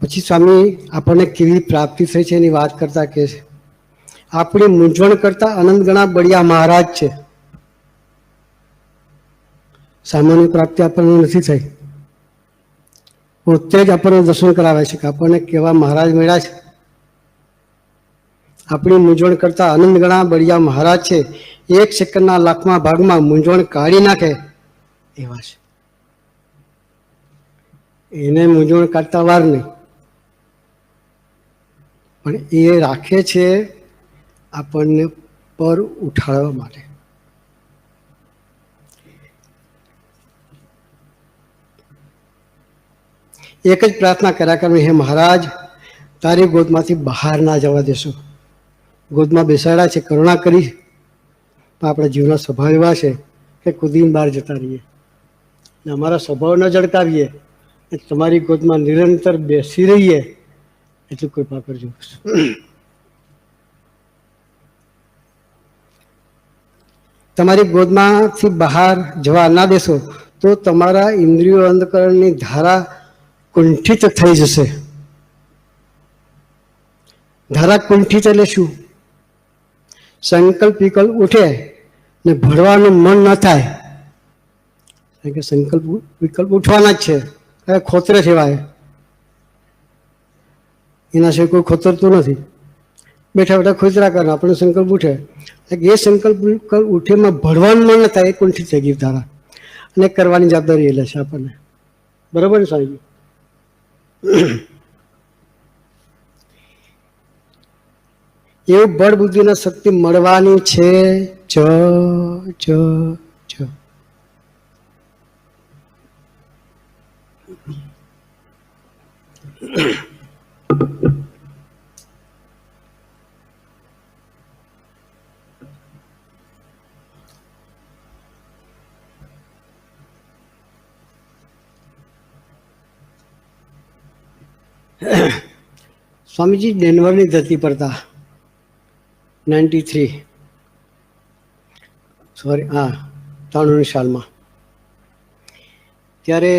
પછી સ્વામી આપણને કેવી પ્રાપ્તિ થઈ છે એની વાત કરતા કહે છે, આપણી મૂંઝવણ કરતા અનંત ગણા બળિયા મહારાજ છે. સામાન્ય પ્રાપ્તિ આપણને નથી થઈ, પોતે જ આપણને દર્શન કરાવે છે કે આપણને કેવા મહારાજ મળ્યા છે. આપણી મૂંઝવણ કરતા અનંત ગણા બળિયા મહારાજ છે, એક સેકન્ડના લાખમાં ભાગમાં મૂંઝવણ કાઢી નાખે એવા છે. એને મૂંઝવણ કાઢતા વાર નહીં, પણ એ રાખે છે આપણને પર ઉઠાડવા માટે. એક જ પ્રાર્થના કર્યા કરવી, હે મહારાજ તારી ગોદમાંથી બહાર ના જવા દેશો. ગોદમાં બેસાડ્યા છે, કરુણા કરી, પણ આપણા જીવના સ્વભાવ એવા છે કે કુદીને બહાર જતા રહીએ, ને અમારા સ્વભાવ ન ઝડકાવીએ, તમારી ગોદમાં નિરંતર બેસી રહીએ, એટલું કૃપા કરજો. તમારી ગોદમાંથી બહાર જવા ના દેશો તો તમારા ઇન્દ્રિયો અંતઃકરણની ધારા કુંઠિત થઈ જશે. ધારા કુંઠિત એટલે શું? સંકલ્પ વિકલ્પ ઉઠે ને ભણવાનું મન ન થાય, કારણ કે સંકલ્પ વિકલ્પ ઉઠવાના જ છે. હવે ખોતરે સેવાય, એના સિવાય કોઈ ખોતરતું નથી. બેઠા બેઠા ખોતરા કરે, આપણને સંકલ્પ ઉઠે, એ સંકલ્પ ઉઠેમાં ભણવાનું મન ન થાય, એ કુંઠિત થઈ ગઈ ધારા, અને કરવાની જવાબદારી એ લે છે આપણને. બરોબર ને સ્વામી? એવું બળ બુદ્ધિના શક્તિ મળવાની છે. જ જ જ સ્વામીજી ડેનવરની ધરતી પર હતા 93 સાલમાં. ત્યારે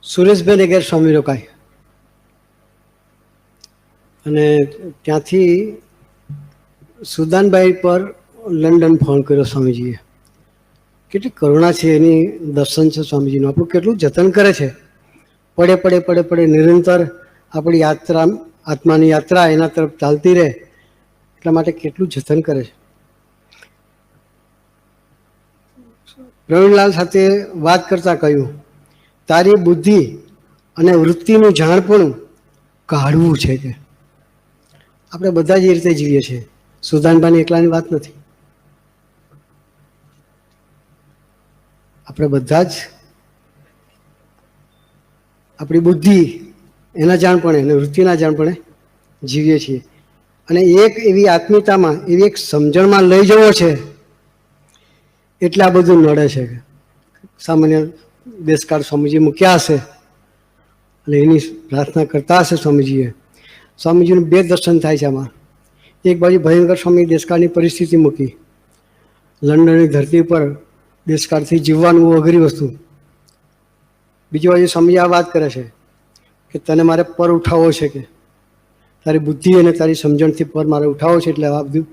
સુરેશભાઈને ઘેર સ્વામી રોકાય, અને ત્યાંથી સુદાનભાઈ પર લંડન ફોન કર્યો સ્વામીજીએ. કેટલી કરુણા છે એની, દર્શન છે સ્વામીજીનું, આપણું કેટલું જતન કરે છે. પડે પડે પડે પડે નિરંતર આપણી યાત્રા, આત્માની યાત્રા એના તરફ ચાલતી રહે, એટલા માટે કેટલું જતન કરે છે. પ્રવીણલાલ સાથે વાત કરતા કહ્યું, તારી બુદ્ધિ અને વૃત્તિનું જાણપણું કાઢવું છે કે આપણે બધા જ એ રીતે જીવીએ છીએ. સુદાનભાઈની એકલાની વાત નથી, આપણે બધા જ આપણી બુદ્ધિ એના જાણપણે અને વૃત્તિના જાણપણે જીવીએ છીએ. અને એક એવી આત્મીયતામાં, એવી એક સમજણમાં લઈ જવો છે, એટલે આ બધું નડે છે. સામાન્ય દેશકાળ સ્વામીજી મૂક્યા હશે અને એની પ્રાર્થના કરતા હશે સ્વામીજીએ. સ્વામીજીનું બે દર્શન થાય છે આમાં. એક બાજુ ભયંકર સ્વામી દેશકાળની પરિસ્થિતિ મૂકી, લંડનની ધરતી પર દેશકાળથી જીવવાનું અઘરી વસ્તુ. બીજી બાજુ સ્વામી આ વાત કરે છે કે તને મારે પર ઉઠાવવો છે, કે તારી બુદ્ધિ અને તારી સમજણથી પર મારે ઉઠાવવો છે, એટલે આ બધું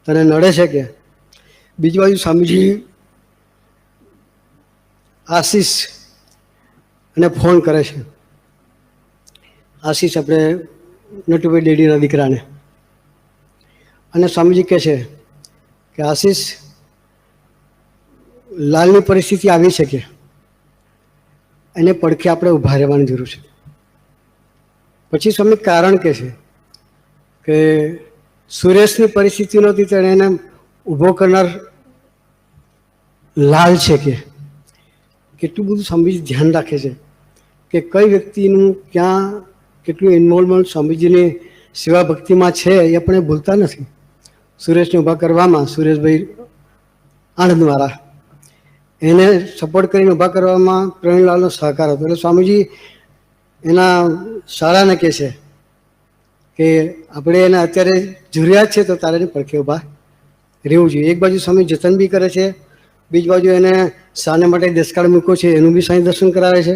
તને નડે છે કે. બીજી બાજુ સ્વામીજી આશીષ અને ફોન કરે છે. આશીષ આપણે નટુભાઈ ડેડીના દીકરાને, અને સ્વામીજી કહે છે કે આશીષ, લાલની પરિસ્થિતિ આવી છે કે એને પડખે આપણે ઊભા રહેવાની જરૂર છે. પછી સ્વામી કારણ કહે છે કે સુરેશની પરિસ્થિતિ નહોતી તો એને ઊભો કરનાર લાલ છે કે. કેટલું બધું સ્વામીજી ધ્યાન રાખે છે કે કઈ વ્યક્તિનું ક્યાં કેટલું ઇન્વોલ્વમેન્ટ સ્વામીજીની સેવા ભક્તિમાં છે, એ આપણે ભૂલતા નથી. સુરેશને ઊભા કરવામાં સુરેશભાઈ આણંદવાળા, એને સપોર્ટ કરીને ઊભા કરવામાં પ્રવીણલાલનો સહકાર હતો. એટલે સ્વામીજી એના શાળાને કહે છે કે આપણે એને અત્યારે જરૂરિયાત છે તો તારે પડખે ઊભા રહેવું જોઈએ. એક બાજુ સ્વામી જતન બી કરે છે, બીજી બાજુ એને શાને માટે દેશકાળ મૂક્યો છે એનું બી સાંઈ દર્શન કરાવે છે.